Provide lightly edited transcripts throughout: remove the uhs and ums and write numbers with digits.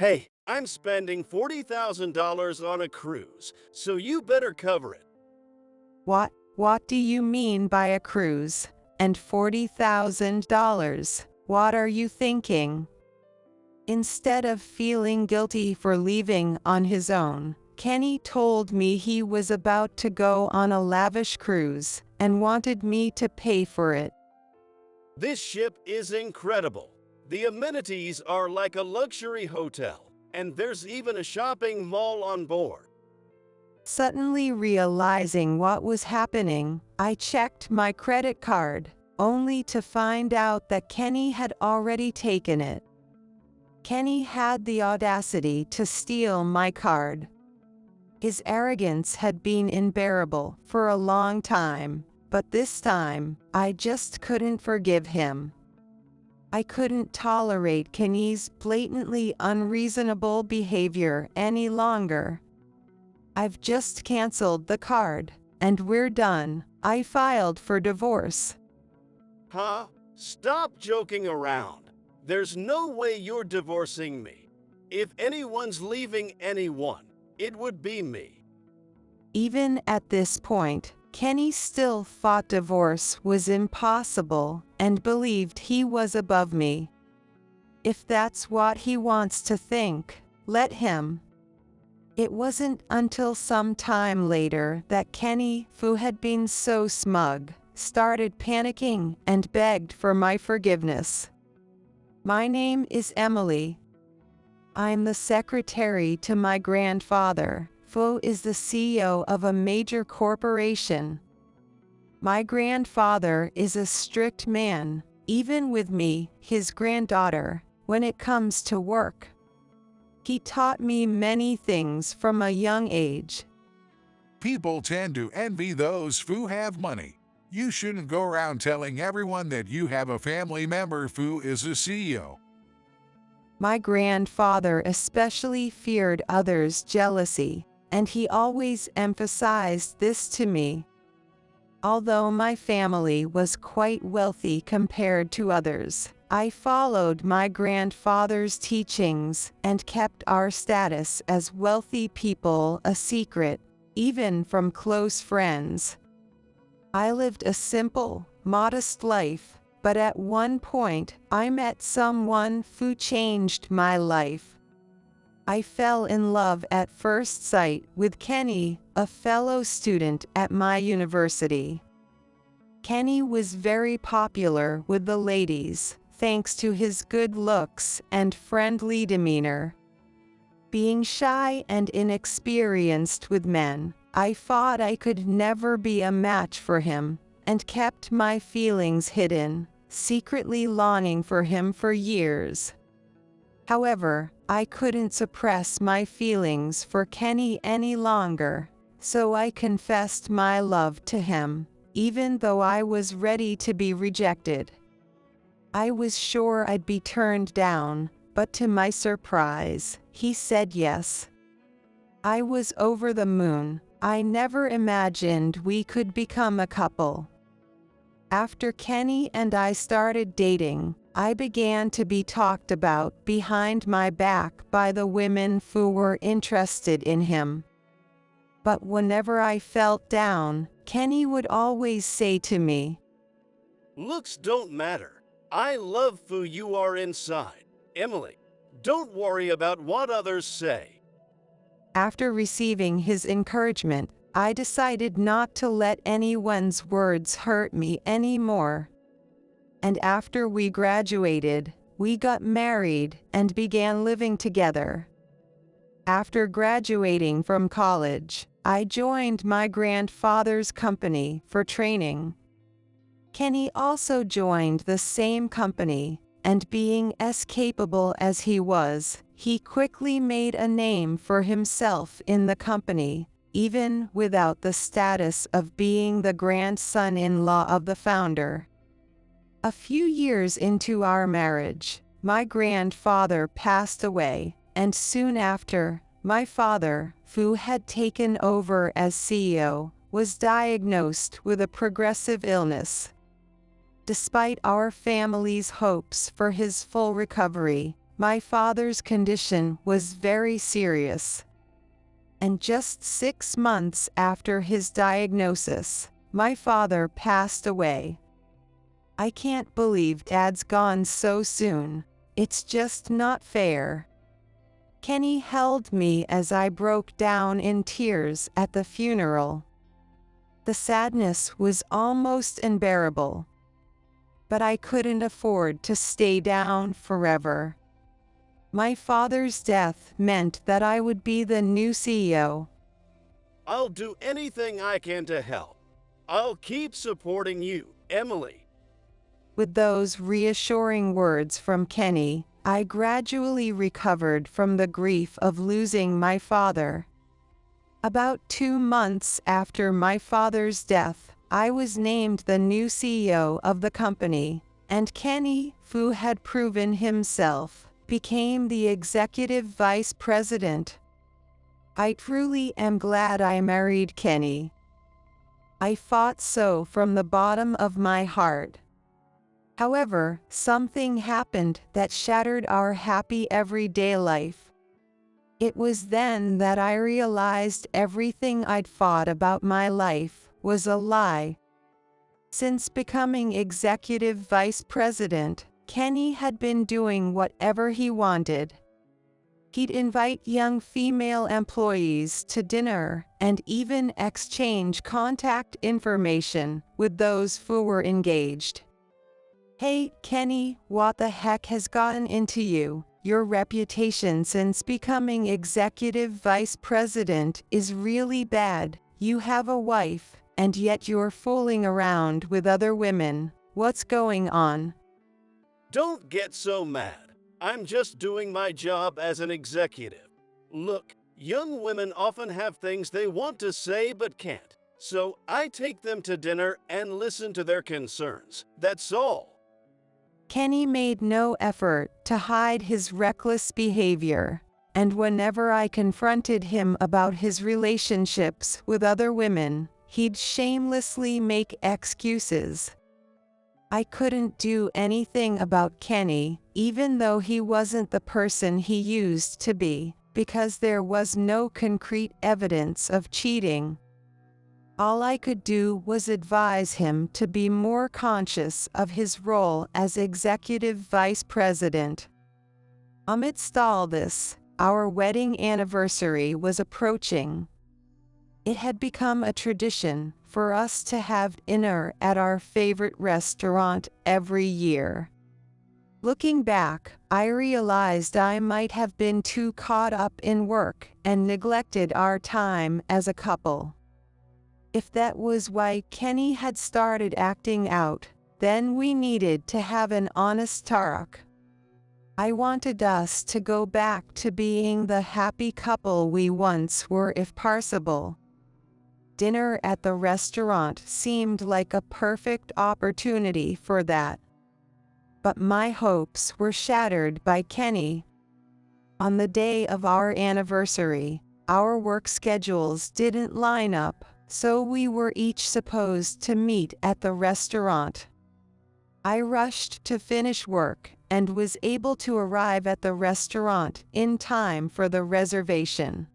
Hey, I'm spending $40,000 on a cruise, so you better cover it. What do you mean by a cruise? And $40,000? What are you thinking? Instead of feeling guilty for leaving on his own, Kenny told me he was about to go on a lavish cruise and wanted me to pay for it. This ship is incredible. The amenities are like a luxury hotel, and there's even a shopping mall on board. Suddenly realizing what was happening, I checked my credit card, only to find out that Kenny had already taken it. Kenny had the audacity to steal my card. His arrogance had been unbearable for a long time, but this time, I just couldn't forgive him. I couldn't tolerate Kenny's blatantly unreasonable behavior any longer. I've just canceled the card, and we're done. I filed for divorce. Huh? Stop joking around. There's no way you're divorcing me. If anyone's leaving anyone, it would be me. Even at this point, Kenny still thought divorce was impossible and believed he was above me. If that's what he wants to think, let him. It wasn't until some time later that Kenny, who had been so smug, started panicking and begged for my forgiveness. My name is Emily. I'm the secretary to my grandfather, who is the CEO of a major corporation. My grandfather is a strict man, even with me, his granddaughter, when it comes to work. He taught me many things from a young age. People tend to envy those who have money. You shouldn't go around telling everyone that you have a family member who is a CEO. My grandfather especially feared others' jealousy, and he always emphasized this to me. Although my family was quite wealthy compared to others, I followed my grandfather's teachings and kept our status as wealthy people a secret, even from close friends. I lived a simple, modest life, but at one point, I met someone who changed my life. I fell in love at first sight with Kenny, a fellow student at my university. Kenny was very popular with the ladies, thanks to his good looks and friendly demeanor. Being shy and inexperienced with men, I thought I could never be a match for him, and kept my feelings hidden, secretly longing for him for years. However, I couldn't suppress my feelings for Kenny any longer, so I confessed my love to him, even though I was ready to be rejected. I was sure I'd be turned down, but to my surprise, he said yes. I was over the moon. I never imagined we could become a couple. After Kenny and I started dating, I began to be talked about behind my back by the women who were interested in him. But whenever I felt down, Kenny would always say to me, Looks don't matter. I love who you are inside. Emily, don't worry about what others say. After receiving his encouragement, I decided not to let anyone's words hurt me anymore. And after we graduated, we got married and began living together. After graduating from college, I joined my grandfather's company for training. Kenny also joined the same company, and being as capable as he was, he quickly made a name for himself in the company, even without the status of being the grandson-in-law of the founder. A few years into our marriage, my grandfather passed away, and soon after, my father, who had taken over as CEO, was diagnosed with a progressive illness. Despite our family's hopes for his full recovery, My father's condition was very serious. And just 6 months after his diagnosis, my father passed away. I can't believe Dad's gone so soon. It's just not fair. Kenny held me as I broke down in tears at the funeral. The sadness was almost unbearable. But I couldn't afford to stay down forever. My father's death meant that I would be the new CEO. I'll do anything I can to help. I'll keep supporting you, Emily. With those reassuring words from Kenny, I gradually recovered from the grief of losing my father. About 2 months after my father's death, I was named the new CEO of the company, and Kenny, who had proven himself, became the executive vice president. I truly am glad I married Kenny. I fought so from the bottom of my heart. However, something happened that shattered our happy everyday life. It was then that I realized everything I'd thought about my life was a lie. Since becoming executive vice president, Kenny had been doing whatever he wanted. He'd invite young female employees to dinner and even exchange contact information with those who were engaged. Hey, Kenny, what the heck has gotten into you? Your reputation since becoming executive vice president is really bad. You have a wife, and yet you're fooling around with other women. What's going on? Don't get so mad. I'm just doing my job as an executive. Look, young women often have things they want to say but can't. So I take them to dinner and listen to their concerns. That's all. Kenny made no effort to hide his reckless behavior, and whenever I confronted him about his relationships with other women, he'd shamelessly make excuses. I couldn't do anything about Kenny, even though he wasn't the person he used to be, because there was no concrete evidence of cheating. All I could do was advise him to be more conscious of his role as executive vice president. Amidst all this, our wedding anniversary was approaching. It had become a tradition for us to have dinner at our favorite restaurant every year. Looking back, I realized I might have been too caught up in work and neglected our time as a couple. If that was why Kenny had started acting out, then we needed to have an honest talk. I wanted us to go back to being the happy couple we once were if possible. Dinner at the restaurant seemed like a perfect opportunity for that. But my hopes were shattered by Kenny. On the day of our anniversary, our work schedules didn't line up, so we were each supposed to meet at the restaurant. I rushed to finish work and was able to arrive at the restaurant in time for the reservation.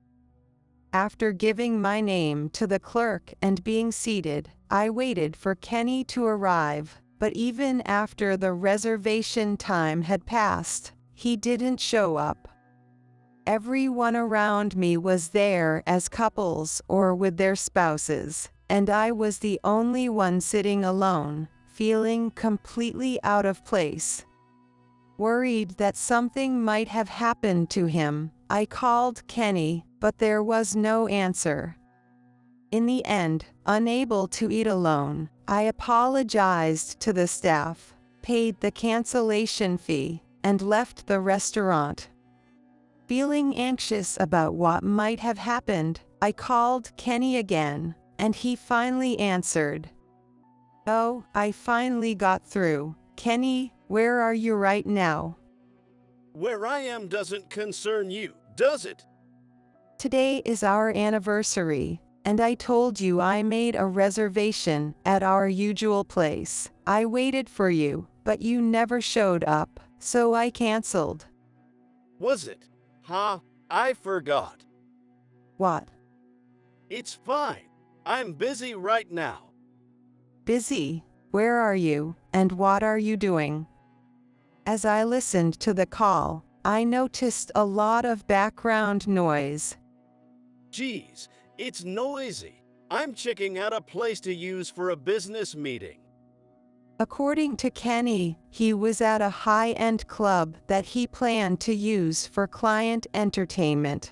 After giving my name to the clerk and being seated, I waited for Kenny to arrive, but even after the reservation time had passed, he didn't show up. Everyone around me was there as couples or with their spouses, and I was the only one sitting alone, feeling completely out of place. Worried that something might have happened to him, I called Kenny, but there was no answer. In the end, unable to eat alone, I apologized to the staff, paid the cancellation fee, and left the restaurant. Feeling anxious about what might have happened, I called Kenny again, and he finally answered. Oh, I finally got through. Kenny, where are you right now? Where I am doesn't concern you, does it? Today is our anniversary, and I told you I made a reservation at our usual place. I waited for you, but you never showed up, so I canceled. Was it? Huh? I forgot. What? It's fine. I'm busy right now. Busy? Where are you, and what are you doing? As I listened to the call, I noticed a lot of background noise. Geez, it's noisy. I'm checking out a place to use for a business meeting. According to Kenny, he was at a high-end club that he planned to use for client entertainment.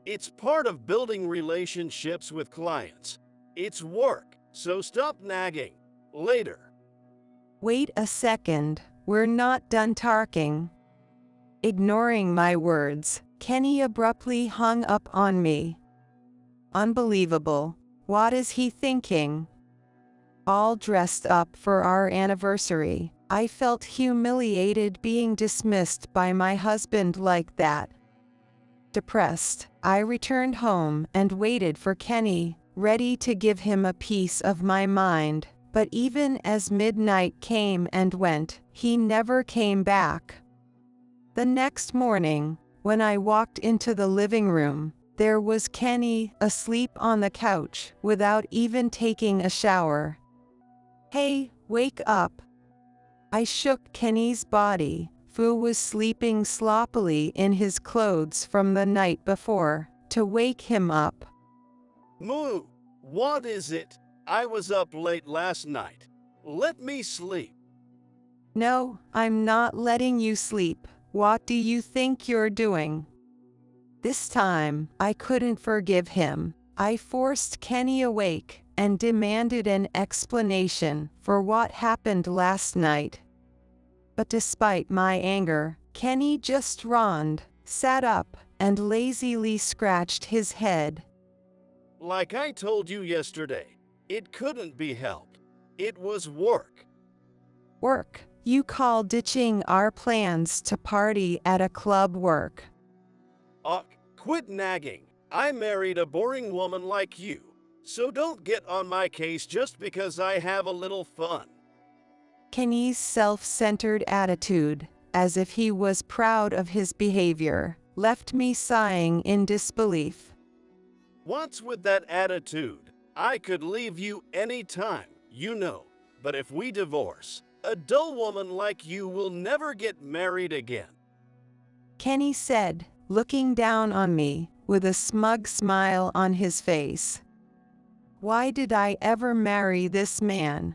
It's part of building relationships with clients. It's work, so stop nagging. Later. Wait a second, we're not done talking. Ignoring my words, Kenny abruptly hung up on me. Unbelievable. What is he thinking? All dressed up for our anniversary, I felt humiliated being dismissed by my husband like that. Depressed, I returned home and waited for Kenny, ready to give him a piece of my mind, but even as midnight came and went, he never came back. The next morning, when I walked into the living room, there was Kenny asleep on the couch without even taking a shower. Hey, wake up. I shook Kenny's body, who was sleeping sloppily in his clothes from the night before, to wake him up. Moo! What is it? I was up late last night. Let me sleep. No, I'm not letting you sleep. What do you think you're doing? This time, I couldn't forgive him. I forced Kenny awake and demanded an explanation for what happened last night. But despite my anger, Kenny just yawned, sat up, and lazily scratched his head. Like I told you yesterday, it couldn't be helped. It was work. Work? You call ditching our plans to party at a club work? Quit nagging. I married a boring woman like you, so don't get on my case just because I have a little fun. Kenny's self-centered attitude, as if he was proud of his behavior, left me sighing in disbelief. What's with that attitude? I could leave you any time, but if we divorce, a dull woman like you will never get married again. Kenny said, looking down on me, with a smug smile on his face. Why did I ever marry this man?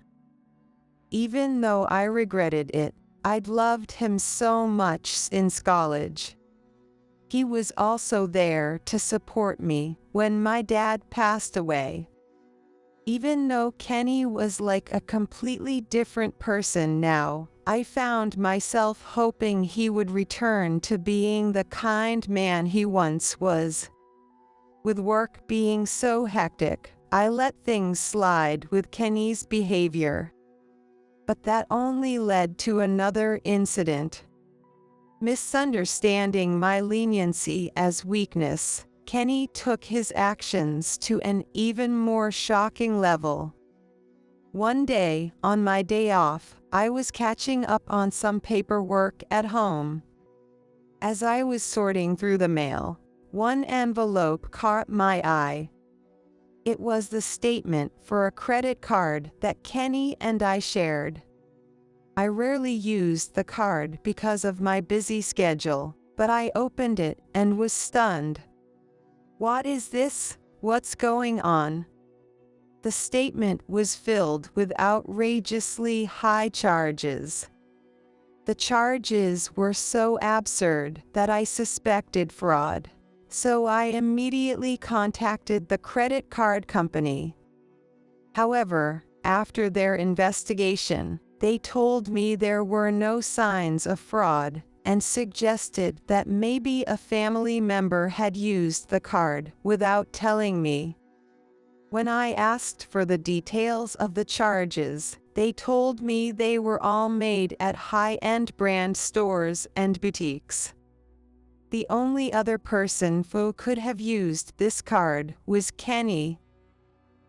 Even though I regretted it, I'd loved him so much since college. He was also there to support me when my dad passed away. Even though Kenny was like a completely different person now, I found myself hoping he would return to being the kind man he once was. With work being so hectic, I let things slide with Kenny's behavior. But that only led to another incident. Misunderstanding my leniency as weakness, Kenny took his actions to an even more shocking level. One day, on my day off, I was catching up on some paperwork at home. As I was sorting through the mail, one envelope caught my eye. It was the statement for a credit card that Kenny and I shared. I rarely used the card because of my busy schedule, but I opened it and was stunned. What is this? What's going on? The statement was filled with outrageously high charges. The charges were so absurd that I suspected fraud, so I immediately contacted the credit card company. However, after their investigation, they told me there were no signs of fraud and suggested that maybe a family member had used the card without telling me. When I asked for the details of the charges, they told me they were all made at high-end brand stores and boutiques. The only other person who could have used this card was Kenny.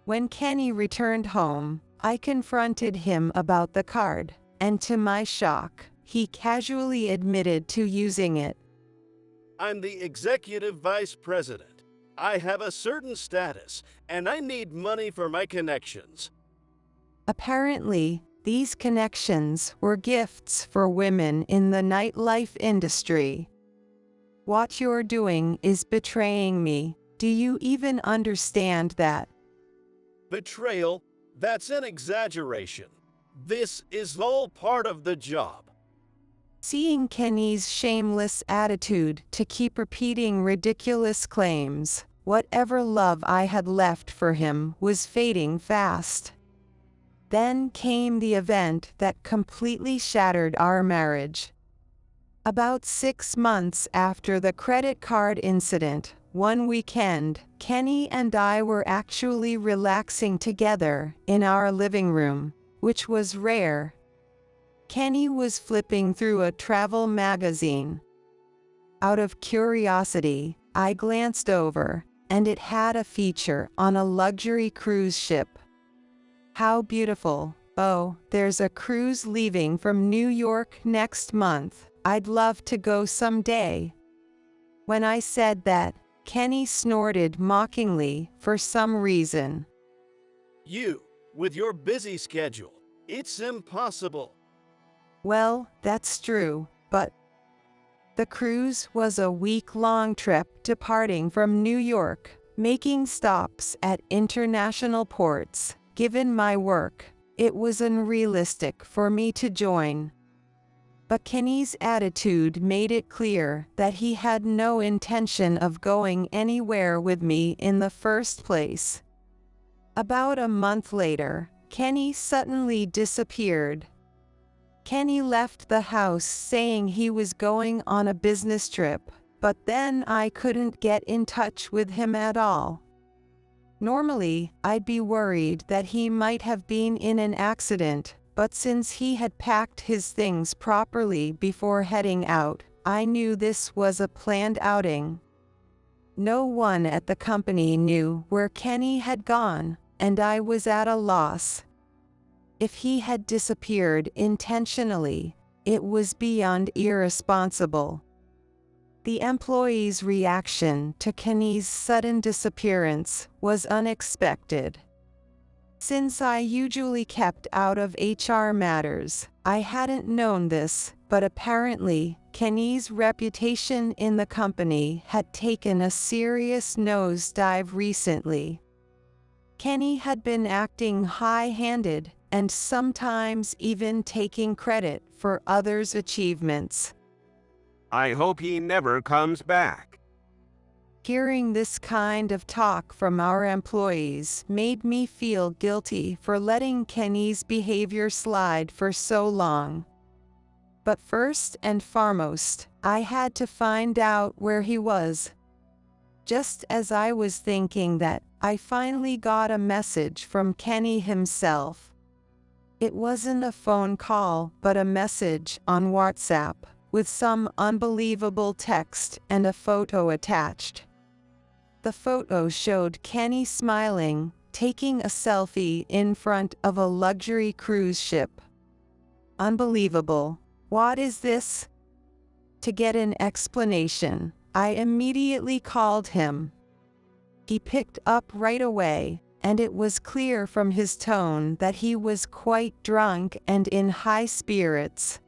When Kenny returned home, I confronted him about the card, and to my shock, he casually admitted to using it. I'm the executive vice president. I have a certain status, and I need money for my connections. Apparently, these connections were gifts for women in the nightlife industry. What you're doing is betraying me. Do you even understand that? Betrayal? That's an exaggeration. This is all part of the job. Seeing Kenny's shameless attitude to keep repeating ridiculous claims, whatever love I had left for him was fading fast. Then came the event that completely shattered our marriage. About 6 months after the credit card incident, one weekend, Kenny and I were actually relaxing together in our living room, which was rare. Kenny was flipping through a travel magazine. Out of curiosity, I glanced over, and it had a feature on a luxury cruise ship. How beautiful. Oh, there's a cruise leaving from New York next month. I'd love to go someday. When I said that, Kenny snorted mockingly for some reason. You, with your busy schedule, it's impossible. Well, that's true, but the cruise was a week-long trip departing from New York, making stops at international ports. Given my work, it was unrealistic for me to join. But Kenny's attitude made it clear that he had no intention of going anywhere with me in the first place. About a month later, Kenny suddenly disappeared. Kenny left the house saying he was going on a business trip, but then I couldn't get in touch with him at all. Normally, I'd be worried that he might have been in an accident, but since he had packed his things properly before heading out, I knew this was a planned outing. No one at the company knew where Kenny had gone, and I was at a loss. If he had disappeared intentionally, it was beyond irresponsible. The employee's reaction to Kenny's sudden disappearance was unexpected. Since I usually kept out of HR matters, I hadn't known this, but apparently, Kenny's reputation in the company had taken a serious nosedive recently. Kenny had been acting high-handed, and sometimes even taking credit for others' achievements. I hope he never comes back. Hearing this kind of talk from our employees made me feel guilty for letting Kenny's behavior slide for so long. But first and foremost, I had to find out where he was. Just as I was thinking that, I finally got a message from Kenny himself. It wasn't a phone call, but a message on WhatsApp, with some unbelievable text and a photo attached. The photo showed Kenny smiling, taking a selfie in front of a luxury cruise ship. Unbelievable. What is this? To get an explanation, I immediately called him. He picked up right away, and it was clear from his tone that he was quite drunk and in high spirits.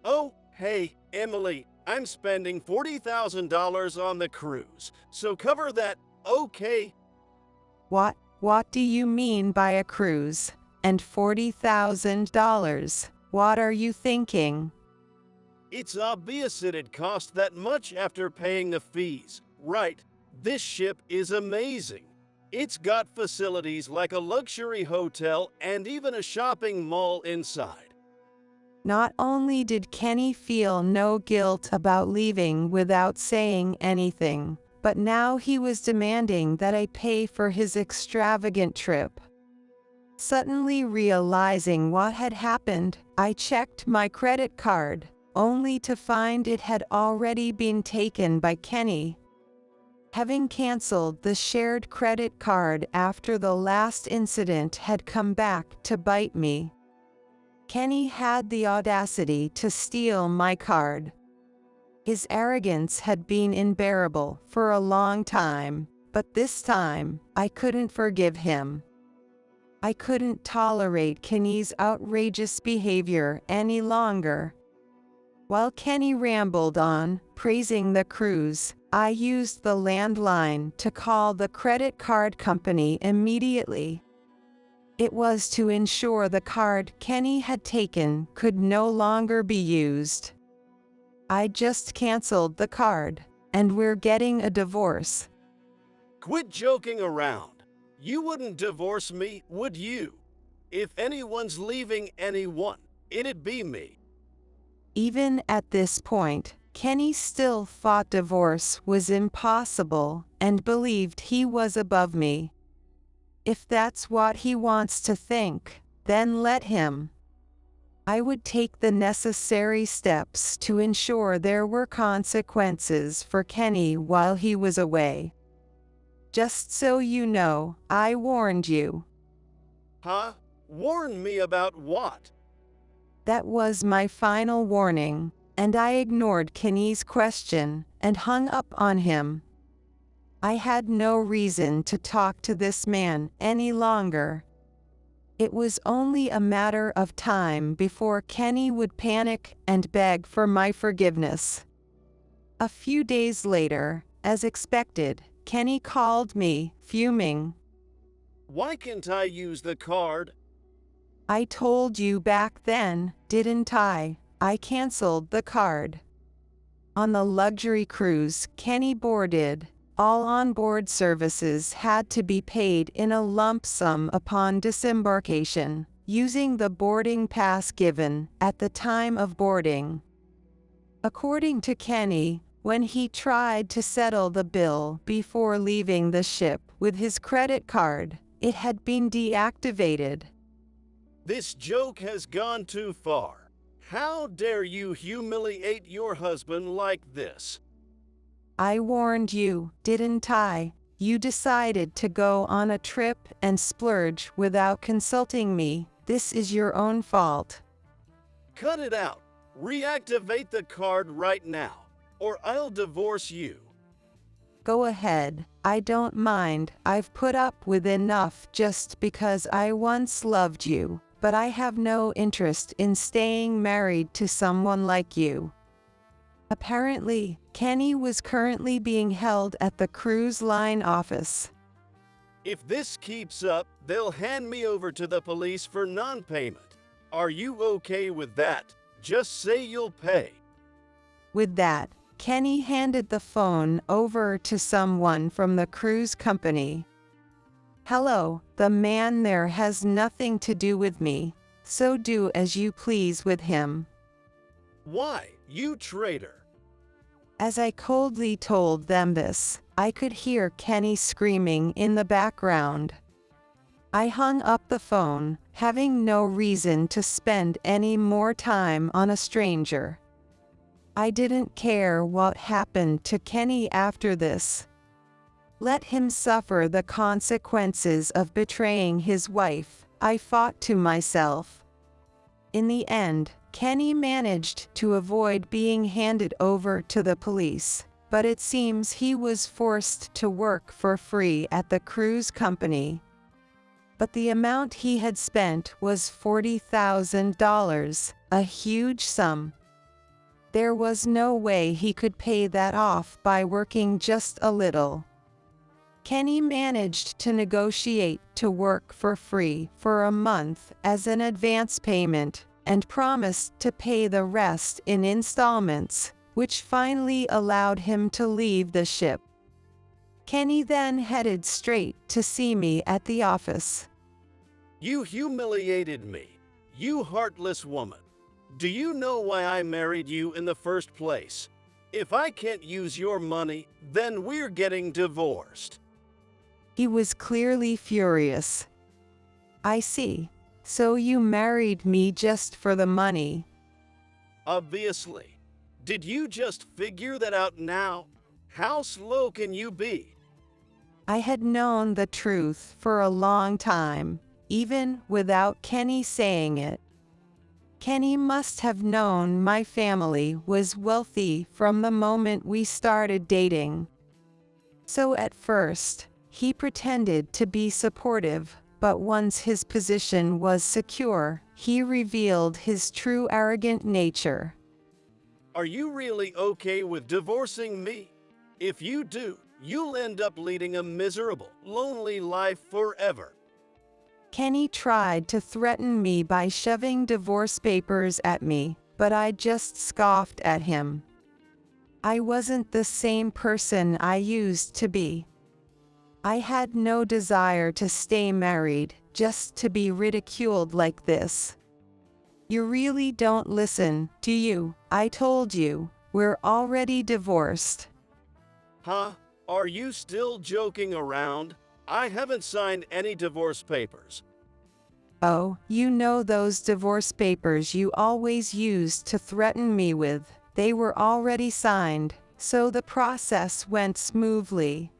Oh, hey, Emily, I'm spending $40,000 on the cruise, so cover that, okay? What do you mean by a cruise? And $40,000? What are you thinking? It's obvious it'd cost that much after paying the fees, right? This ship is amazing. It's got facilities like a luxury hotel and even a shopping mall inside. Not only did Kenny feel no guilt about leaving without saying anything, but now he was demanding that I pay for his extravagant trip. Suddenly realizing what had happened, I checked my credit card, only to find it had already been taken by Kenny. Having canceled the shared credit card after the last incident had come back to bite me, Kenny had the audacity to steal my card. His arrogance had been unbearable for a long time, but this time, I couldn't forgive him. I couldn't tolerate Kenny's outrageous behavior any longer. While Kenny rambled on, praising the cruise, I used the landline to call the credit card company immediately. It was to ensure the card Kenny had taken could no longer be used. I just canceled the card, and we're getting a divorce. Quit joking around. You wouldn't divorce me, would you? If anyone's leaving anyone, it'd be me. Even at this point, Kenny still thought divorce was impossible and believed he was above me. If that's what he wants to think, then let him. I would take the necessary steps to ensure there were consequences for Kenny while he was away. Just so you know, I warned you. Huh? Warn me about what? That was my final warning, and I ignored Kenny's question and hung up on him. I had no reason to talk to this man any longer. It was only a matter of time before Kenny would panic and beg for my forgiveness. A few days later, as expected, Kenny called me, fuming. Why can't I use the card? I told you back then, didn't I? I canceled the card. On the luxury cruise Kenny boarded, all on-board services had to be paid in a lump sum upon disembarkation, using the boarding pass given at the time of boarding. According to Kenny, when he tried to settle the bill before leaving the ship with his credit card, it had been deactivated. This joke has gone too far. How dare you humiliate your husband like this? I warned you, didn't I? You decided to go on a trip and splurge without consulting me. This is your own fault. Cut it out. Reactivate the card right now, or I'll divorce you. Go ahead, I don't mind. I've put up with enough just because I once loved you, but I have no interest in staying married to someone like you. Apparently, Kenny was currently being held at the cruise line office. If this keeps up, they'll hand me over to the police for non-payment. Are you okay with that? Just say you'll pay. With that, Kenny handed the phone over to someone from the cruise company. Hello, the man there has nothing to do with me, so do as you please with him. Why, you traitor? As I coldly told them this, I could hear Kenny screaming in the background. I hung up the phone, having no reason to spend any more time on a stranger. I didn't care what happened to Kenny after this. Let him suffer the consequences of betraying his wife, I thought to myself. In the end, Kenny managed to avoid being handed over to the police, but it seems he was forced to work for free at the cruise company. But the amount he had spent was $40,000, a huge sum. There was no way he could pay that off by working just a little. Kenny managed to negotiate to work for free for a month as an advance payment, and promised to pay the rest in installments, which finally allowed him to leave the ship. Kenny then headed straight to see me at the office. You humiliated me, you heartless woman. Do you know why I married you in the first place? If I can't use your money, then we're getting divorced. He was clearly furious. I see. So you married me just for the money? Obviously. Did you just figure that out now? How slow can you be? I had known the truth for a long time, even without Kenny saying it. Kenny must have known my family was wealthy from the moment we started dating. So at first, he pretended to be supportive, but once his position was secure, he revealed his true arrogant nature. Are you really okay with divorcing me? If you do, you'll end up leading a miserable, lonely life forever. Kenny tried to threaten me by shoving divorce papers at me, but I just scoffed at him. I wasn't the same person I used to be. I had no desire to stay married, just to be ridiculed like this. You really don't listen, do you? I told you, we're already divorced. Huh? Are you still joking around? I haven't signed any divorce papers. Oh, you know those divorce papers you always used to threaten me with, they were already signed, so the process went smoothly.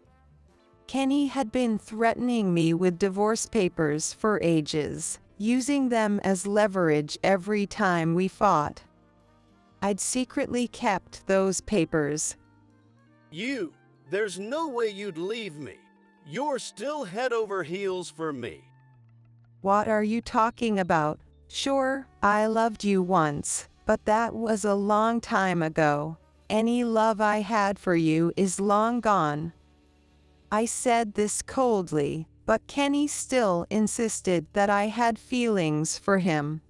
Kenny had been threatening me with divorce papers for ages, using them as leverage every time we fought. I'd secretly kept those papers. There's no way you'd leave me. You're still head over heels for me. What are you talking about? Sure, I loved you once, but that was a long time ago. Any love I had for you is long gone. I said this coldly, but Kenny still insisted that I had feelings for him.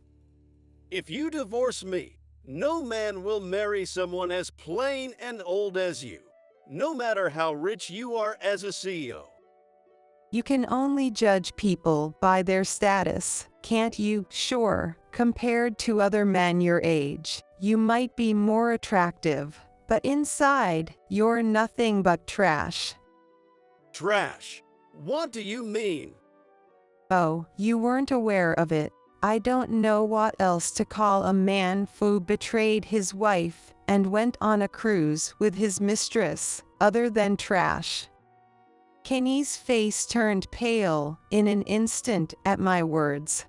If you divorce me, no man will marry someone as plain and old as you, no matter how rich you are as a CEO. You can only judge people by their status, can't you? Sure, compared to other men your age, you might be more attractive, but inside, you're nothing but trash. Trash? What do you mean? Oh, you weren't aware of it. I don't know what else to call a man who betrayed his wife and went on a cruise with his mistress, other than trash. Kenny's face turned pale in an instant at my words.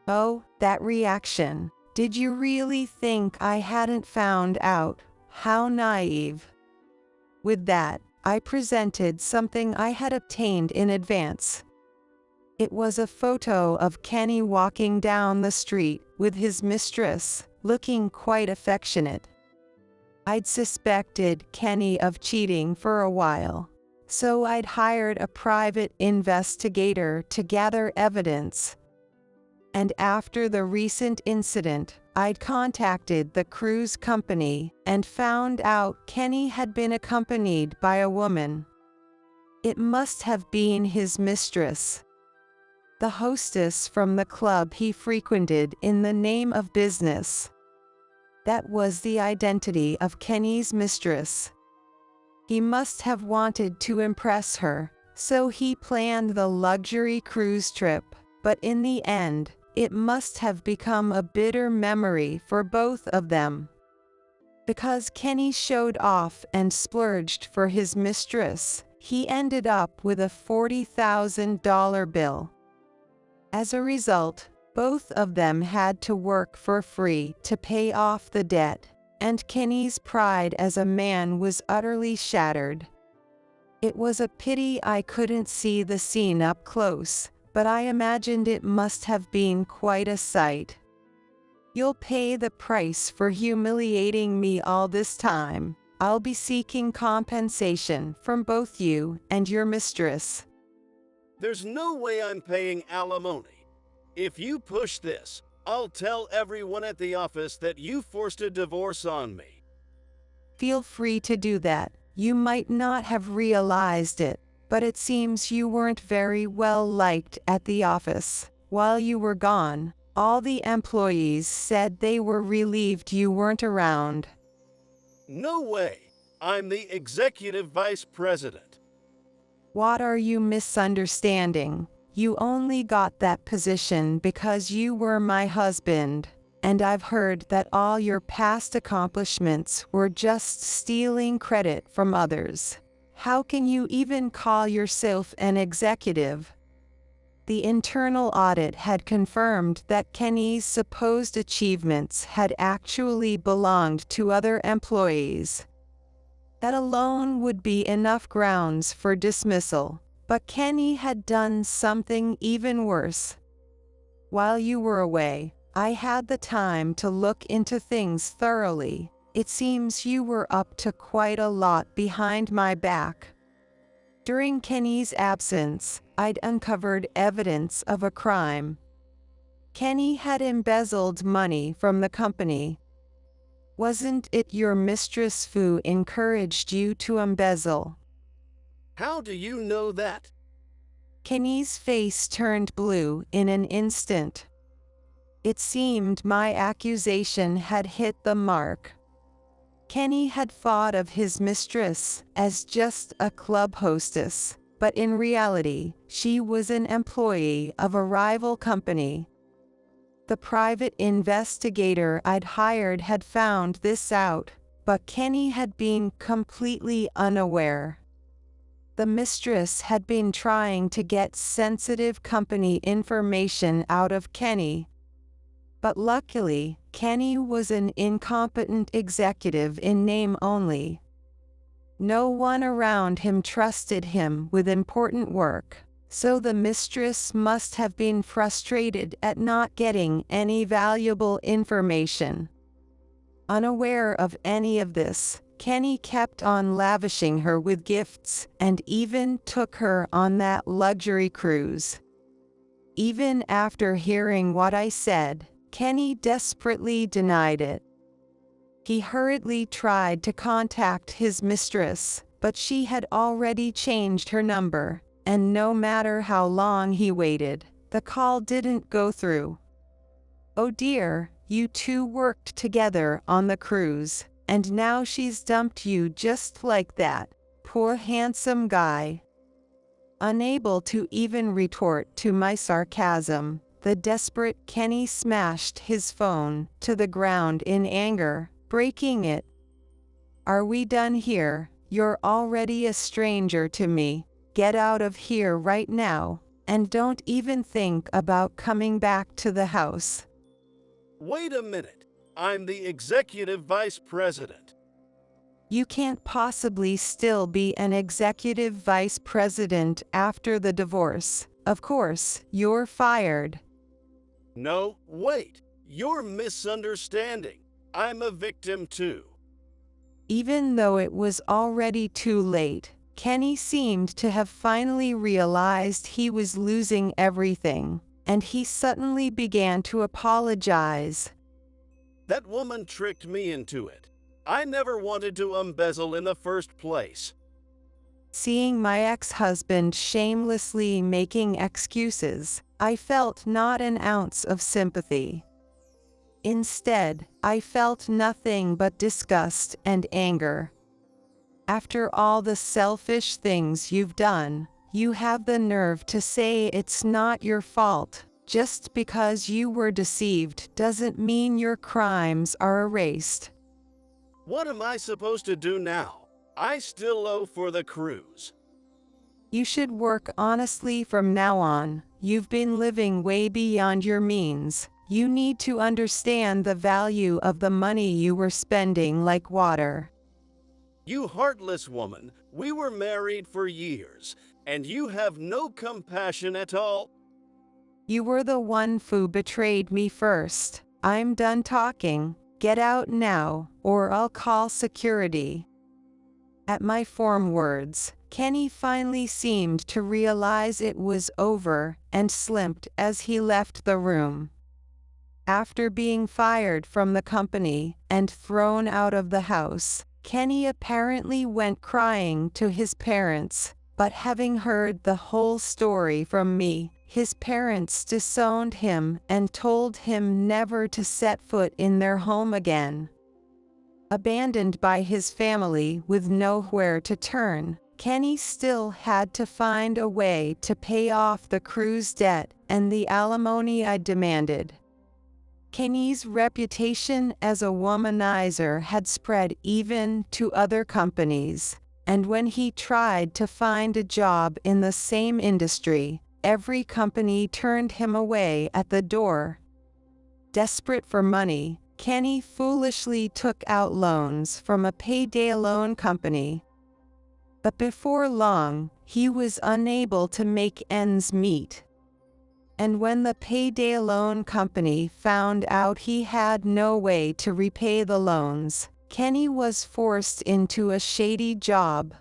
Oh, that reaction. Did you really think I hadn't found out? How naive. With that, I presented something I had obtained in advance. It was a photo of Kenny walking down the street with his mistress, looking quite affectionate. I'd suspected Kenny of cheating for a while, so I'd hired a private investigator to gather evidence. And after the recent incident, I'd contacted the cruise company and found out Kenny had been accompanied by a woman. It must have been his mistress, the hostess from the club he frequented in the name of business. That was the identity of Kenny's mistress. He must have wanted to impress her, so he planned the luxury cruise trip, but in the end, it must have become a bitter memory for both of them. Because Kenny showed off and splurged for his mistress, he ended up with a $40,000 bill. As a result, both of them had to work for free to pay off the debt, and Kenny's pride as a man was utterly shattered. It was a pity I couldn't see the scene up close, but I imagined it must have been quite a sight. You'll pay the price for humiliating me all this time. I'll be seeking compensation from both you and your mistress. There's no way I'm paying alimony. If you push this, I'll tell everyone at the office that you forced a divorce on me. Feel free to do that. You might not have realized it, but it seems you weren't very well liked at the office. While you were gone, all the employees said they were relieved you weren't around. No way. I'm the executive vice president. What are you misunderstanding? You only got that position because you were my husband, and I've heard that all your past accomplishments were just stealing credit from others. How can you even call yourself an executive? The internal audit had confirmed that Kenny's supposed achievements had actually belonged to other employees. That alone would be enough grounds for dismissal, but Kenny had done something even worse. While you were away, I had the time to look into things thoroughly. It seems you were up to quite a lot behind my back. During Kenny's absence, I'd uncovered evidence of a crime. Kenny had embezzled money from the company. Wasn't it your mistress who encouraged you to embezzle? How do you know that? Kenny's face turned blue in an instant. It seemed my accusation had hit the mark. Kenny had thought of his mistress as just a club hostess, but in reality, she was an employee of a rival company. The private investigator I'd hired had found this out, but Kenny had been completely unaware. The mistress had been trying to get sensitive company information out of Kenny. But luckily, Kenny was an incompetent executive in name only. No one around him trusted him with important work, so the mistress must have been frustrated at not getting any valuable information. Unaware of any of this, Kenny kept on lavishing her with gifts and even took her on that luxury cruise. Even after hearing what I said, Kenny desperately denied it. He hurriedly tried to contact his mistress, but she had already changed her number, and no matter how long he waited, the call didn't go through. Oh dear, you two worked together on the cruise, and now she's dumped you just like that. Poor handsome guy. Unable to even retort to my sarcasm, the desperate Kenny smashed his phone to the ground in anger, breaking it. Are we done here? You're already a stranger to me. Get out of here right now, and don't even think about coming back to the house. Wait a minute. I'm the executive vice president. You can't possibly still be an executive vice president after the divorce. Of course, you're fired. No, wait. You're misunderstanding. I'm a victim too. Even though it was already too late, Kenny seemed to have finally realized he was losing everything, and he suddenly began to apologize. That woman tricked me into it. I never wanted to embezzle in the first place. Seeing my ex-husband shamelessly making excuses, I felt not an ounce of sympathy. Instead, I felt nothing but disgust and anger. After all the selfish things you've done, you have the nerve to say it's not your fault. Just because you were deceived doesn't mean your crimes are erased. What am I supposed to do now? I still owe for the cruise. You should work honestly from now on. You've been living way beyond your means. You need to understand the value of the money you were spending like water. You heartless woman, we were married for years, and you have no compassion at all. You were the one who betrayed me first. I'm done talking. Get out now, or I'll call security. At my firm words, Kenny finally seemed to realize it was over and slipped as he left the room. After being fired from the company and thrown out of the house, Kenny apparently went crying to his parents, but having heard the whole story from me, his parents disowned him and told him never to set foot in their home again. Abandoned by his family with nowhere to turn, Kenny still had to find a way to pay off the cruise debt and the alimony I demanded. Kenny's reputation as a womanizer had spread even to other companies, and when he tried to find a job in the same industry, every company turned him away at the door. Desperate for money, Kenny foolishly took out loans from a payday loan company. But before long, he was unable to make ends meet. And when the payday loan company found out he had no way to repay the loans, Kenny was forced into a shady job.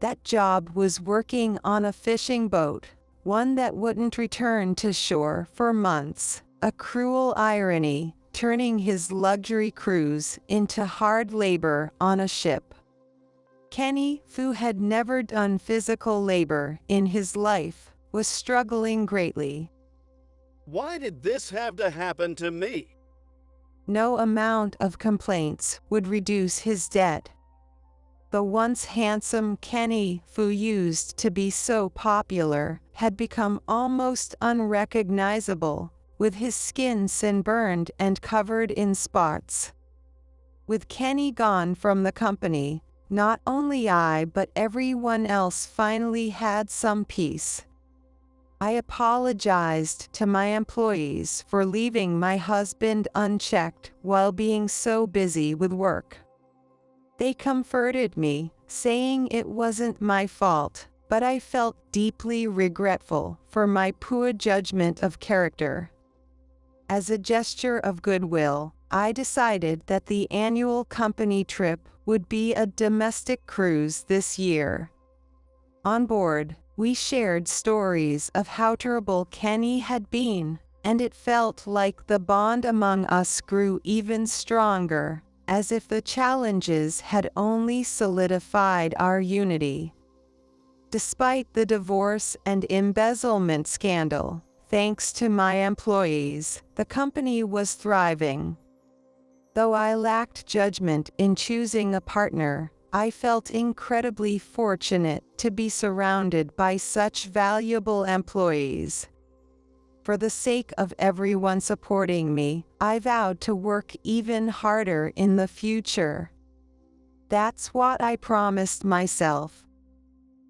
That job was working on a fishing boat, one that wouldn't return to shore for months, a cruel irony, turning his luxury cruise into hard labor on a ship. Kenny, who had never done physical labor in his life, was struggling greatly. Why did this have to happen to me? No amount of complaints would reduce his debt. The once handsome Kenny, who used to be so popular, had become almost unrecognizable, with his skin sunburned and covered in spots. With Kenny gone from the company, not only I but everyone else finally had some peace. I apologized to my employees for leaving my husband unchecked while being so busy with work. They comforted me, saying it wasn't my fault, but I felt deeply regretful for my poor judgment of character. As a gesture of goodwill, I decided that the annual company trip would be a domestic cruise this year. On board, we shared stories of how terrible Kenny had been, and it felt like the bond among us grew even stronger, as if the challenges had only solidified our unity. Despite the divorce and embezzlement scandal, thanks to my employees, the company was thriving. Though I lacked judgment in choosing a partner, I felt incredibly fortunate to be surrounded by such valuable employees. For the sake of everyone supporting me, I vowed to work even harder in the future. That's what I promised myself.